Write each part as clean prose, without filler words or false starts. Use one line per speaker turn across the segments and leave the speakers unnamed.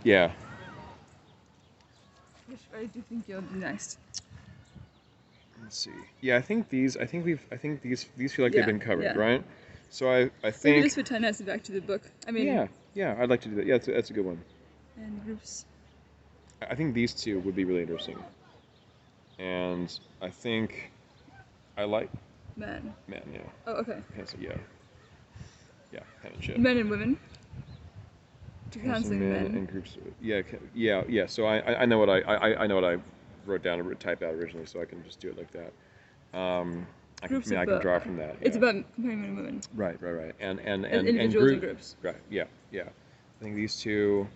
Yeah.
Which way do you think you'll do next?
Let's see. Yeah, I think these feel like they've
Yeah,
been covered,
yeah.
right? So I
Maybe
think.
just pretend us back to the book. I mean,
Yeah, I'd like to do that. Yeah, that's a good one.
and groups.
I think these two would be really interesting. And I think I like
Men.
men, yeah.
Oh, okay.
Yeah. Yeah, pen and shit.
Men and women.
Counseling men
Men.
and groups. Yeah. So I know what I know what I wrote down and typed out originally, so I can just do it like that. I can draw from that.
It's
yeah.
about comparing men and women.
Right. And
individuals and groups.
Right. Yeah. I think these two,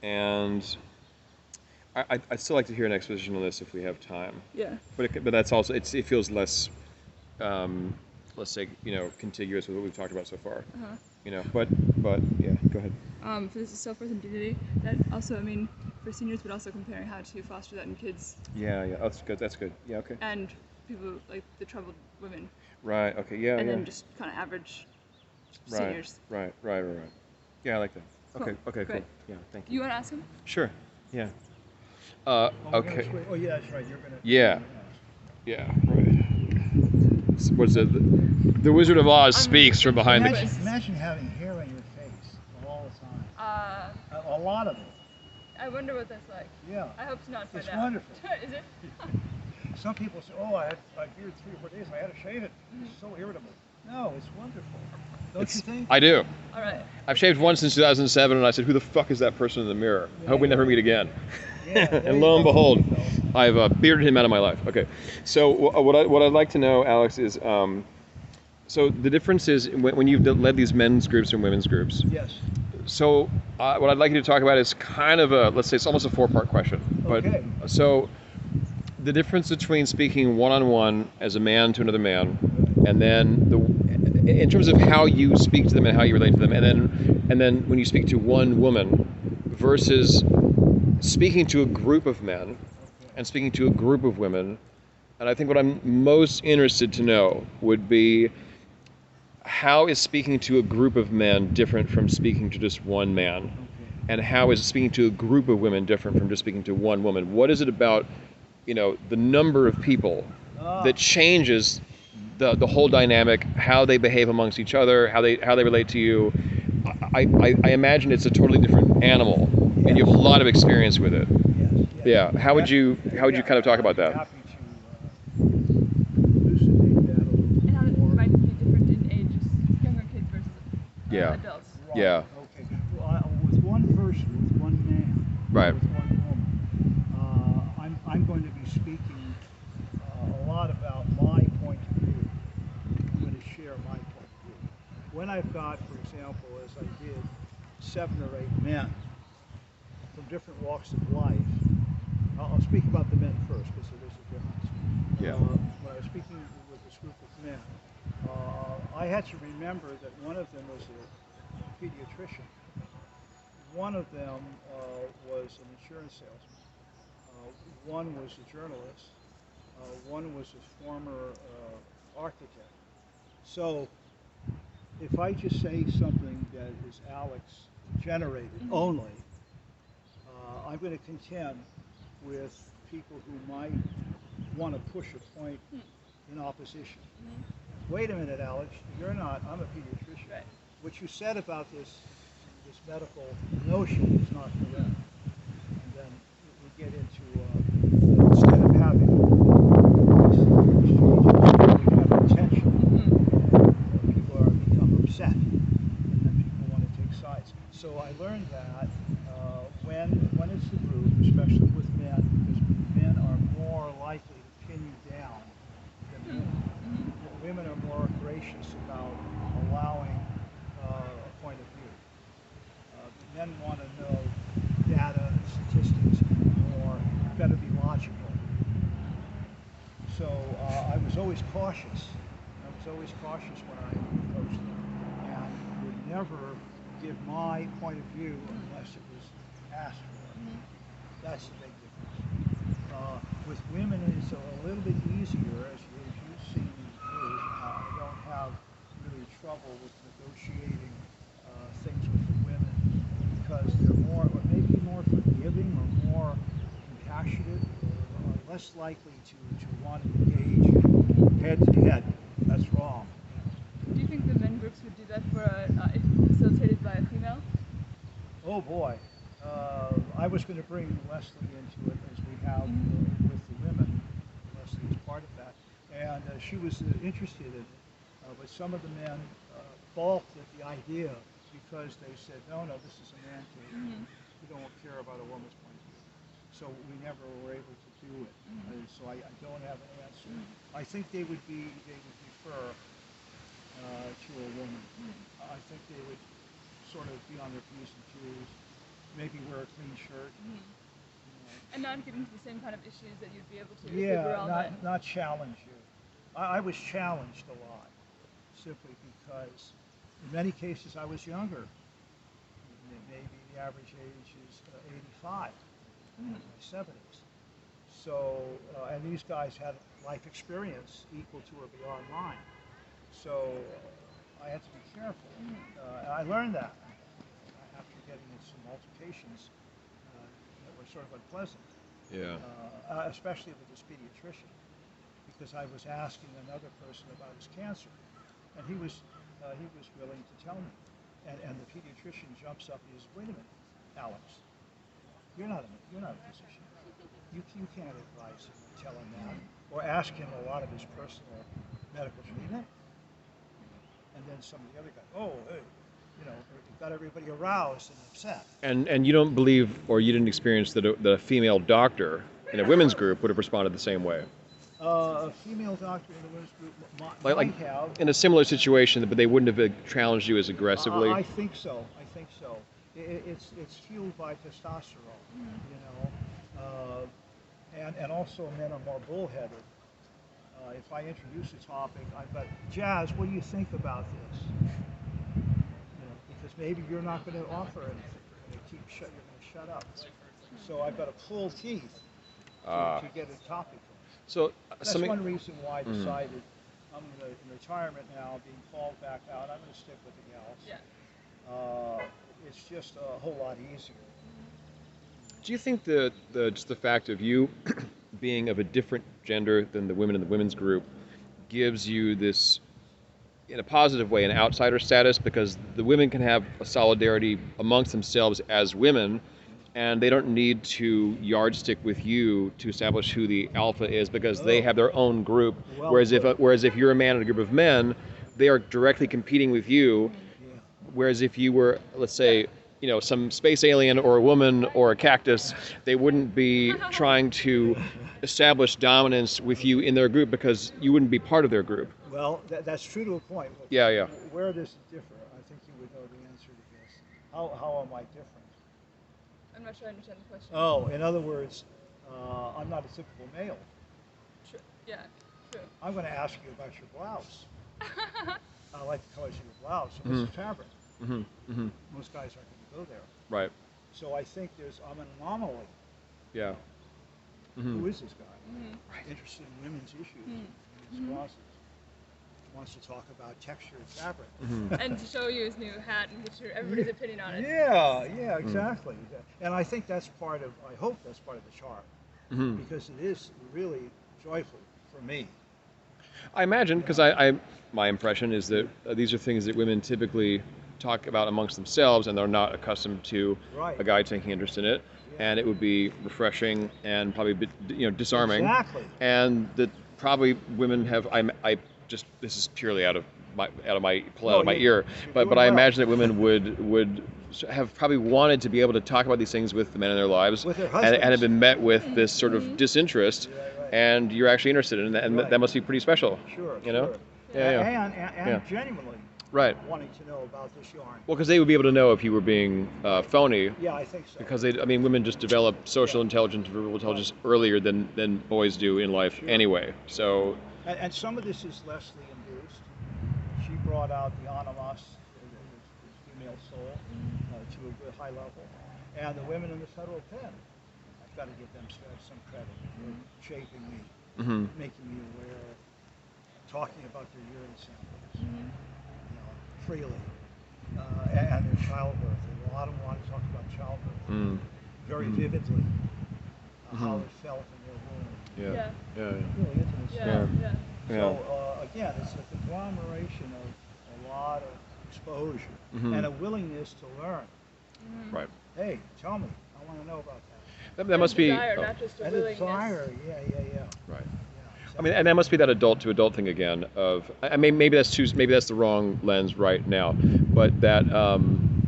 and I'd still like to hear an exposition on this if we have time.
Yeah.
But that's also it feels less, let's say contiguous with what we've talked about so far. But yeah, go ahead.
For this self-worth and dignity, that also, I mean, for seniors, but also comparing how to foster that in kids.
Yeah. That's good. Yeah. Okay.
And people like the troubled women.
Right. Okay. Yeah.
And then just kind of average seniors.
Right. Yeah, I like that.
Cool.
Okay.
Great.
Cool. Yeah. Thank you.
You want to ask him?
Sure. Yeah. Okay.
Oh yeah, that's right. You're gonna.
Yeah. Yeah. Right. What's it? The Wizard of Oz speaks from behind the.
Imagine having hair on your face all the time. A lot of it.
I wonder what that's like.
Yeah.
I hope to not find
It's
out.
wonderful.
Is it?
Some people say, "Oh, I had my beard 3 or 4 days. I had to shave it. It's so irritable." No, it's wonderful. Don't you think?
I do.
All right.
I've shaved once since 2007, and I said, "Who the fuck is that person in the mirror? I hope we never meet again."
Yeah,
And lo and behold, I've bearded him out of my life. Okay, so what I'd like to know, Alex, is so the difference is when you've led these men's groups and women's groups.
Yes.
So what I'd like you to talk about is kind of let's say it's almost a 4-part question. But
Okay.
so the difference between speaking one-on-one as a man to another man, and then in terms of how you speak to them and how you relate to them, and then when you speak to one woman versus speaking to a group of men and speaking to a group of women. And I think what I'm most interested to know would be, how is speaking to a group of men different from speaking to just one man? And how is speaking to a group of women different from just speaking to one woman? What is it about, the number of people that changes the whole dynamic, how they behave amongst each other, how they relate to you? I imagine it's a totally different animal, and you have a lot of experience with it.
Yes.
Yeah. How would you kind of talk about that?
Happy to elucidate that a little
And how it
more.
might be different in ages, younger kids versus adults.
Right.
Yeah.
Okay. Well, with one person, with one man,
Right.
with one woman, I'm going to be speaking a lot about my point of view. I'm going to share my point of view. When I've got, for example, as I did, 7 or 8 men from different walks of life. I'll speak about the men first because there is a difference.
Yeah.
When I was speaking with this group of men, I had to remember that one of them was a pediatrician. One of them was an insurance salesman. One was a journalist. One was a former architect. So if I just say something that is Alex generated only, I'm going to contend with people who might want to push a point in opposition. Wait a minute, Alex, you're not, I'm a pediatrician.
Right.
What you said about this medical notion is not correct. And then we get into, instead of having tension, people become upset, and then people want to take sides. So I learned that when it's a group, especially with men, because men are more likely to pin you down than women. Women are more gracious about allowing a point of view. Men want to know data, statistics, or better be logical. So I was always cautious. When I approached them, and would never give my point of view unless it was asked for. That's the big difference. With women, it's a little bit easier, as you've seen in the group. I don't have really trouble with negotiating things with the women because they're maybe more forgiving or more compassionate or are less likely to want to engage head to head. That's wrong.
Do you think the men groups would do that for if facilitated by a female?
Oh boy. I was going to bring Leslie into it as we have with the women. Leslie is part of that. And she was interested in it. But some of the men balked at the idea because they said, no, this is a man cave. We don't care about a woman's point of view. So we never were able to do it. So I don't have an answer. I think they would defer to a woman. I think they would sort of be on their P's and Q's, maybe wear a clean shirt.
And not get into the same kind of issues that you'd be able to if
Yeah,
they were all men.
not challenge you. I was challenged a lot, simply because in many cases I was younger. Maybe the average age is 85, in my 70s. So, and these guys had life experience equal to or beyond mine. So I had to be careful. I learned that after getting in some altercations that were sort of unpleasant.
Yeah.
Especially with this pediatrician, because I was asking another person about his cancer, and he was willing to tell me. And the pediatrician jumps up and says, "Wait a minute, Alex, you're not a physician. You can't advise him, tell him that, or ask him a lot of his personal medical treatment." And then some of the other guys, "Oh, hey, it got everybody aroused and upset."
And you don't believe, or you didn't experience that the female doctor in a women's group would have responded the same way?
A female doctor in the women's group
Like
might have.
in a similar situation, but they wouldn't have challenged you as aggressively?
I think so. It's fueled by testosterone, and also men are more bullheaded. If I introduce a topic, I've got, Jas, what do you think about this? Because maybe you're not going to offer anything. You're going to shut up. So I've got to pull teeth to get a topic.
So
that's one reason why I decided I'm going to, in retirement now, being called back out, I'm going to stick with the gals.
Yeah.
It's just a whole lot easier.
Do you think just the fact of you being of a different gender than the women in the women's group gives you this, in a positive way, an outsider status, because the women can have a solidarity amongst themselves as women, and they don't need to yardstick with you to establish who the alpha is, because they have their own group.
Well,
whereas if you're a man in a group of men, they are directly competing with you. Whereas if you were, let's say, some space alien or a woman or a cactus, they wouldn't be trying to establish dominance with you in their group, because you wouldn't be part of their group.
Well, that's true to a point.
Yeah.
Where does it differ? I think you would know the answer to this. How am I different?
I'm not sure I understand the question.
Oh, in other words, I'm not a typical male.
True. Yeah, true.
I'm going to ask you about your blouse. I like the colors of your blouse. So this is fabric. Most guys aren't going to go there.
Right.
So I think I'm an anomaly.
Yeah.
Who is this guy? Interested in women's issues, women's closets. Wants to talk about texture and fabric.
And to show you his new hat and get everybody's opinion on it.
Yeah, exactly. And I think I hope that's part of the charm, because it is really joyful for me.
I imagine, because my impression is that these are things that women typically talk about amongst themselves, and they're not accustomed to a guy taking interest in it, and it would be refreshing and probably disarming.
Exactly.
And that probably women have. This is purely out of my ear, but I imagine that women would have probably wanted to be able to talk about these things with the men in their lives,
with their husbands,
and have been met with this sort of disinterest. And you're actually interested in that, and that must be pretty special.
Sure.
Yeah.
And genuinely wanting to know about this yarn.
Well, because they would be able to know if you were being phony.
Yeah, I think so.
Because women just develop social intelligence, verbal intelligence earlier than boys do in life anyway. So.
And some of this is Leslie induced. She brought out the animas, the female soul, to a good high level. And the women in the federal pen, I've got to give them some credit for shaping me, making me aware, talking about their urine samples, freely, and their childbirth. A lot of them want to talk about childbirth. very
Mhm.
vividly how
Mhm.
it felt in their womb.
Yeah.
Yeah.
Yeah.
Really intimate
Yeah.
stuff.
Yeah.
Yeah.
So again, it's a conglomeration of a lot of exposure and a
Mhm.
willingness to learn.
Right.
Hey, tell me, I want to know about that.
That
And a
must be.
desire,
Oh,
not just a
And a
willingness.
desire, yeah.
right.
Yeah,
I mean, and that must be that adult to adult thing again. Of I mean, maybe that's the wrong lens right now, but that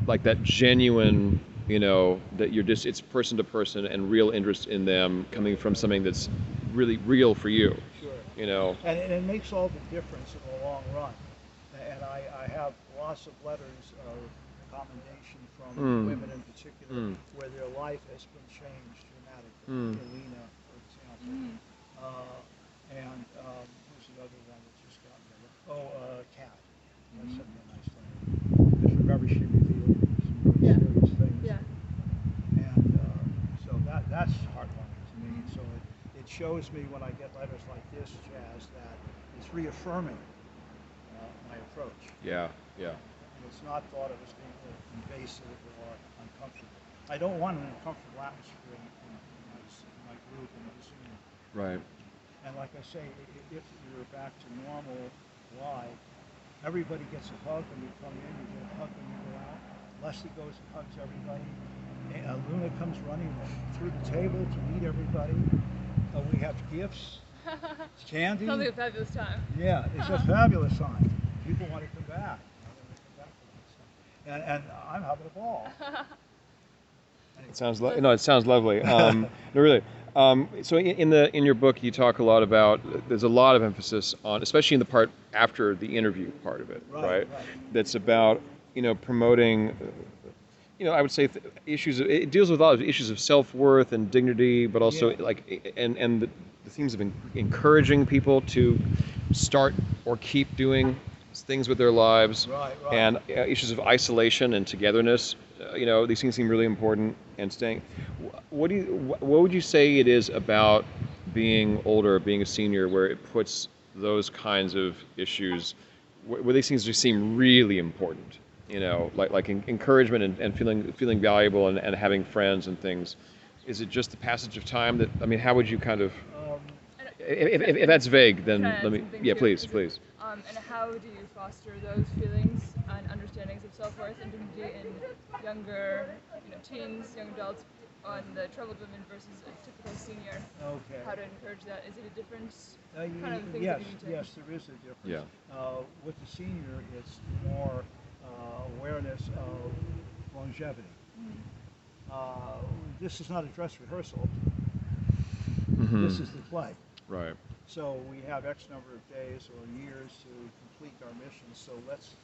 like that genuine, that you're just it's person to person and real interest in them coming from something that's really real for you.
sure.
You know.
And it makes all the difference in the long run. And I have lots of letters of commendation from
Mm.
women in particular
Mm.
where their life has been changed dramatically.
Mm.
Elena, for example. And who's the other one that just got me? Oh, Kat. That sent me a nice letter. Just remember she revealed some really
Yeah.
serious things.
Yeah.
And so that's heartwarming to me. So it shows me when I get letters like this, Jas, that it's reaffirming my approach.
Yeah. Yeah.
And it's not thought of as being invasive or uncomfortable. I don't want an uncomfortable atmosphere in my group and my Zoom.
Right.
And like I say, if you're back to normal live, everybody gets a hug when you come in, you get a hug when you go out. Leslie goes and hugs everybody. Luna comes running through the table to meet everybody. We have gifts, candy.
Sounds like a fabulous time.
Yeah, it's a fabulous time. People want to come back. And I'm having a ball.
It sounds no, it sounds lovely. No, really. So in your book, you talk a lot about. There's a lot of emphasis on, especially in the part after the interview part of it, right? That's about promoting. I would say issues. It deals with a lot of issues of self-worth and dignity, but also and the themes of encouraging people to start or keep doing things with their lives,
Right.
and issues of isolation and togetherness. These things seem really important. And staying. What would you say it is about being older, being a senior, where it puts those kinds of issues, where these things just seem really important? Like encouragement and feeling valuable and having friends and things. Is it just the passage of time that? I mean, how would you kind of?
Um,
If that's vague, then
Can I add
let me.
something
Yeah,
too?
please,
Is it-
please.
And how do you foster those feelings and understandings of self-worth and dignity in younger, teens, young adults, on the troubled women versus a typical senior?
okay.
How to encourage that? Is it a difference?
Y-
Kind of things
yes,
that you need to-
yes, there is a difference.
Yeah.
With the senior, it's more awareness of longevity. This is not a dress rehearsal.
Mm-hmm.
This is the play.
Right.
So we have X number of days or years to complete our mission. So let's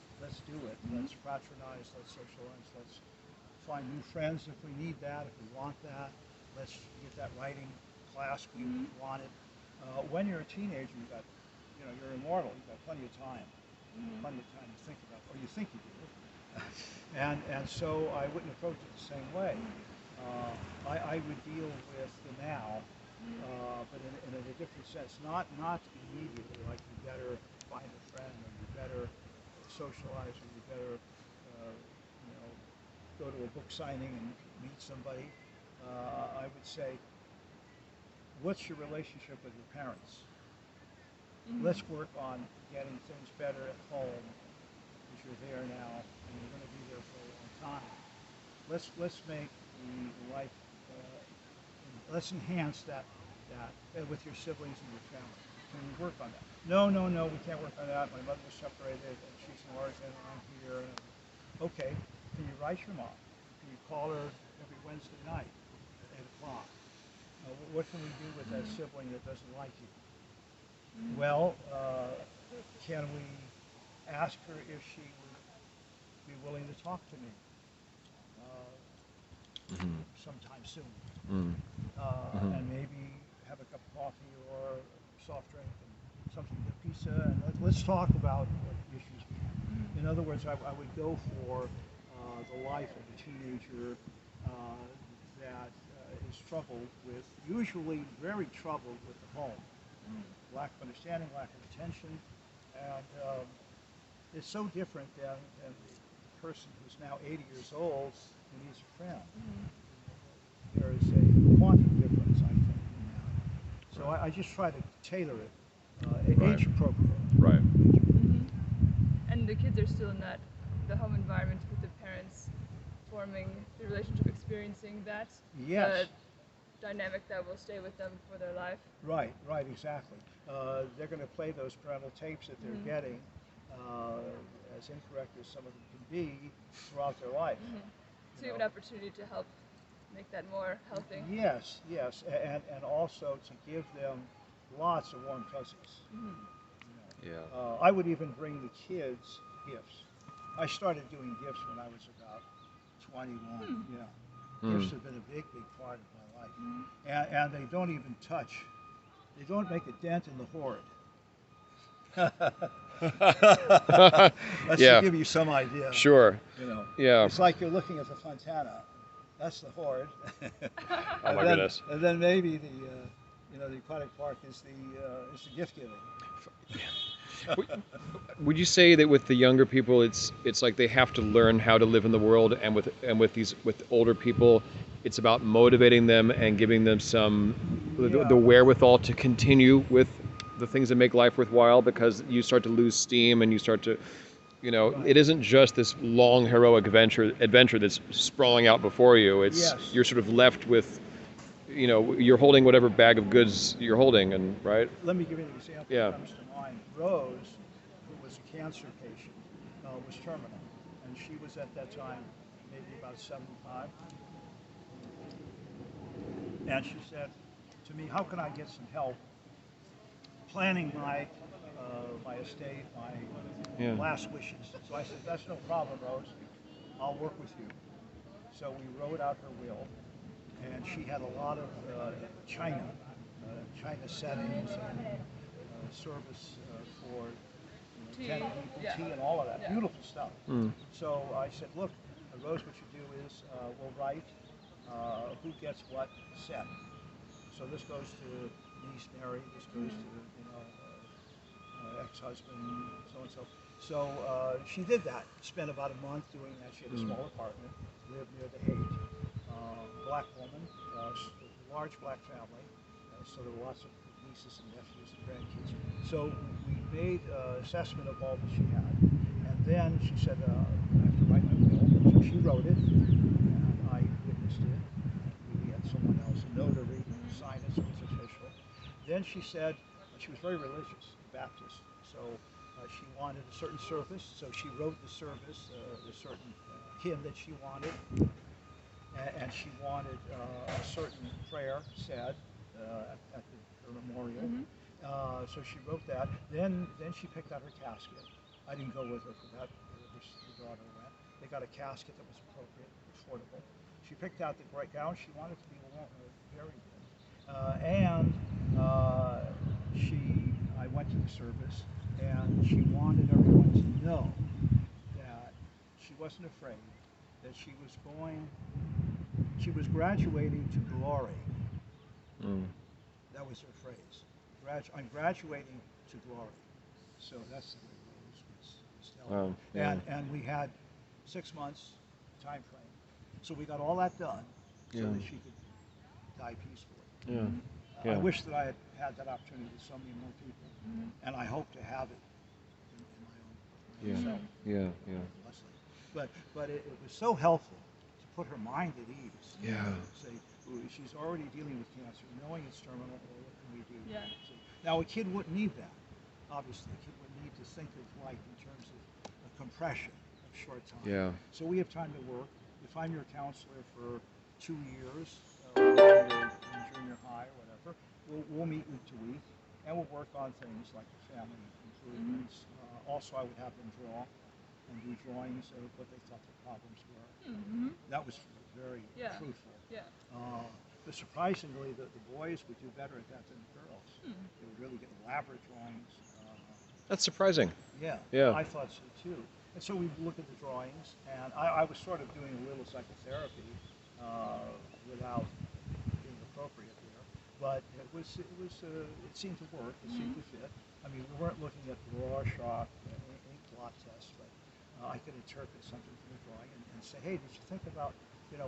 do it. Let's fraternize. Let's socialize. Let's find new friends if we need that. If we want that, let's get that writing class we wanted. When you're a teenager, you're immortal. You've got plenty of time. Plenty of time to think about, or you think you do. and so I wouldn't approach it the same way. I would deal with the now, but in a different sense. Not immediately, like you better find a friend, or you better socialize, or you better go to a book signing and meet somebody. I would say, what's your relationship with your parents? Let's work on getting things better at home, because you're there now and you're going to be there for a long time. Let's make the life. Let's enhance that with your siblings and your family. Can we work on that? No, we can't work on that. My mother was separated, and she's in Oregon, and I'm here. Okay, can you write your mom? Can you call her every Wednesday night at 8 o'clock? What can we do with that sibling that doesn't like you? Well, can we ask her if she would be willing to talk to me sometime soon? And maybe have a cup of coffee or soft drink and something, a pizza, and let's talk about what issues we have. In other words, I would go for the life of a teenager that is troubled with, usually very troubled with the home. Lack of understanding, lack of attention, and it's so different than the person who's now 80 years old who needs a friend. I just try to tailor it,
Right.
age appropriate.
Right.
And the kids are still in the home environment with the parents forming the relationship, experiencing that.
Yes.
The dynamic that will stay with them for their life.
Right, right, exactly. They're going to play those parental tapes that they're getting, as incorrect as some of them can be, throughout their life.
So you have an opportunity to help make that more healthy.
Yes, yes, and also to give them lots of warm fuzzies.
Yeah.
I would even bring the kids gifts. I started doing gifts when I was about 21. Yeah, gifts have been a big, big part of my life, and they don't even touch. They don't make a dent in the hoard. That's
Yeah.
to give you some idea.
Sure. Yeah.
It's like you're looking at the Fontana. That's the hoard.
Oh my goodness.
And then maybe the Aquatic Park is the gift giving.
Would you say that with the younger people, it's like they have to learn how to live in the world, and with older people, it's about motivating them and giving them the wherewithal to continue with the things that make life worthwhile, because you start to lose steam and you start to,
Right.
it isn't just this long heroic adventure that's sprawling out before you.
Yes.
You're sort of left with, you're holding whatever bag of goods you're holding, and right.
Let me give you an example
Yeah.
that comes to mind. Rose, who was a cancer patient, was terminal, and she was at that time maybe about 75. And she said to me, "How can I get some help planning my estate, my
Yeah.
last wishes?" So I said, "That's no problem, Rose. I'll work with you." So we wrote out her will, and she had a lot of china settings and service for
Tea.
10 people,
Yeah.
tea and all of that.
Yeah.
Beautiful stuff.
Mm.
So I said, "Look, Rose, what you do is we'll write who gets what set. So this goes to niece Mary, this goes to ex-husband, so and so." So she did that. Spent about a month doing that. She had a small apartment, lived near the Haight. Black woman, large black family. So there were lots of nieces and nephews and grandkids. So we made an assessment of all that she had, and then she said, "I have to write my will." So she wrote it, and I witnessed it. We had someone else, a notary, sign it so it's official. Then she said she was very religious, Baptist, so she wanted a certain service. So she wrote the service, a certain hymn that she wanted, and she wanted a certain prayer said at her memorial. So she wrote that. Then she picked out her casket. I didn't go with her for that. Her daughter went. They got a casket that was appropriate, affordable. She picked out the great gown she wanted to be very good. I went to the service, and she wanted everyone to know that she wasn't afraid, that she was graduating to glory. That was her phrase. I'm graduating to glory. So that's the way Rose was telling me.
Yeah.
And we had 6 months time frame. So we got all that done so that she could die peacefully.
Yeah.
I
Yeah.
wish that I had that opportunity with so many more people, and I hope to have it in my own self.
Yeah. Yeah.
But it was so helpful to put her mind at ease.
Yeah.
Say, she's already dealing with cancer, knowing it's terminal. Well, what can we do?
Yeah.
See, now a kid wouldn't need that. Obviously, a kid would need to think of life in terms of a compression of short time.
Yeah.
So we have time to work. If I'm your counselor for 2 years, in junior high or whatever, we'll meet week to week, and we'll work on things like the family improvements. Also, I would have them draw and do drawings of what they thought the problems were. That was very fruitful.
Yeah.
But surprisingly, the boys would do better at that than the girls. They would really get elaborate drawings.
That's surprising.
Yeah,
Yeah.
I thought so too. And so we look at the drawings, and I was sort of doing a little psychotherapy without being appropriate there. But it seemed to work. It seemed to fit. I mean, we weren't looking at the Rorschach ink blot test, but I could interpret something from the drawing and say, "Hey, did you think about,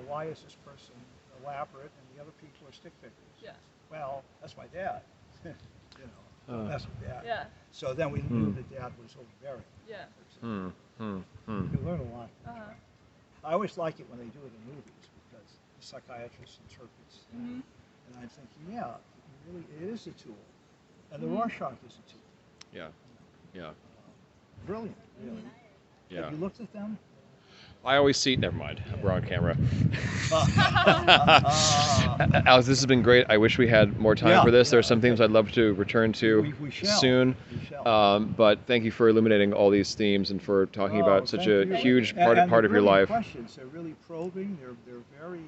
why is this person elaborate and the other people are stick figures?"
Yeah.
Well, that's my dad. don't mess with Dad.
Yeah.
So then we knew that Dad was overbearing.
Yeah.
Hmm. Hmm.
You learn a lot.
Uh-huh.
I always like it when they do it in movies because the psychiatrist interprets.
Mhm.
And I'm thinking, yeah, it is a tool. And the Rorschach is a tool.
Yeah. Yeah.
Brilliant, really.
Yeah.
Have you looked at them?
I always see. Never mind. We're on camera. Alex, this has been great. I wish we had more time for this. There are some themes I'd love to return to
We shall.
soon.
We shall.
But thank you for illuminating all these themes and for talking about such
thank
a
you.
huge
And
part of your
they're
life.
questions. They're really probing. They're very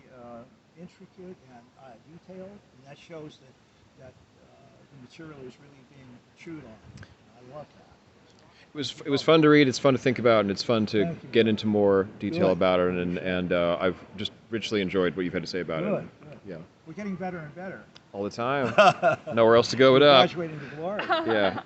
intricate and detailed, and that shows that the material is really being chewed on. I love that.
It was fun to read. It's fun to think about, and it's fun to
Thank you.
get into more detail
Good.
about it. And I've just richly enjoyed what you've had to say about
Good,
it.
good.
Yeah,
We're getting better and better.
all the time. Nowhere else to go but up.
Graduating to glory.
Yeah.